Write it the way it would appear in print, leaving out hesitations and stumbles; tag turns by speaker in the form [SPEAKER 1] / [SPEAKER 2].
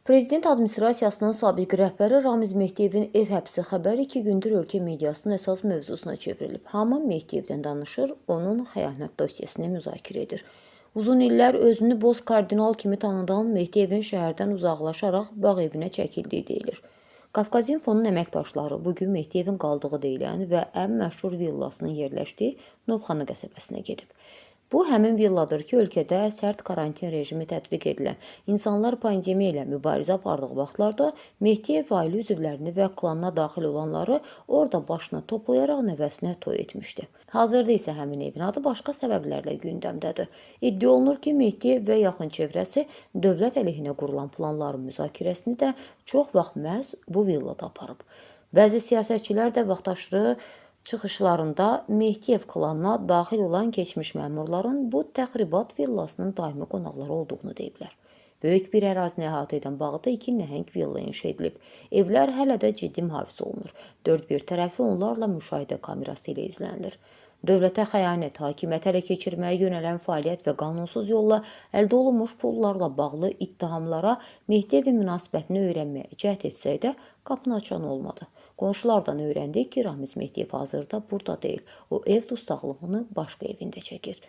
[SPEAKER 1] Prezident administrasiyasının sabiq rəhbəri Ramiz Mehdiyevin ev həbsi xəbəri 2 gündür ölkə mediasının əsas mövzusuna çevrilib. Hamı Mehdiyevdən danışır, onun xəyanət dosyasını müzakirə edir. Uzun illər özünü boz kardinal kimi tanıdan Mehdiyevin şəhərdən uzaqlaşaraq bağ evinə çəkildiyi deyilir. Qafqazinfonun əməkdaşları bugün Mehdiyevin qaldığı deyilən və ən məşhur villasının yerləşdiyi Novxanı qəsəbəsinə gedib. Bu, həmin villadır ki, ölkədə sərt karantin rejimi tətbiq edilən, insanlar pandemiya ilə mübarizə apardığı vaxtlarda Mehdiyev ailə üzvlərini və klanına daxil olanları orada başına toplayaraq nəvəsinə toy etmişdi. Hazırda isə həmin evin adı başqa səbəblərlə gündəmdədir. İddia olunur ki, Mehdiyev və yaxın çevrəsi dövlət əleyhinə qurulan planların müzakirəsini də çox vaxt məhz bu villada aparıb. Bəzi siyasətçilər də vaxtaşırı çıxışlarında Mehdiyev klanına daxil olan keçmiş məmurların bu təxribat villasının daimi qonaqları olduğunu deyiblər. Böyük bir ərazini əhatə edən bağda 2 nəhəng villa inşa edilib. Evlər hələ də ciddi mühafizə olunur. Dörd bir tərəfi onlarla müşahidə kamerası ilə izlənilir. Dövlətə xəyanət, hakimiyyəti ələ keçirməyə yönələn fəaliyyət və qanunsuz yolla əldə olunmuş pullarla bağlı ittihamlara Mehdiyevin münasibətini öyrənməyə cəhd etsək də qapını açan olmadı. Qonşulardan öyrəndik ki, Ramiz Mehdiyev hazırda burada deyil. O ev dustaqlığını başqa evində çəkir.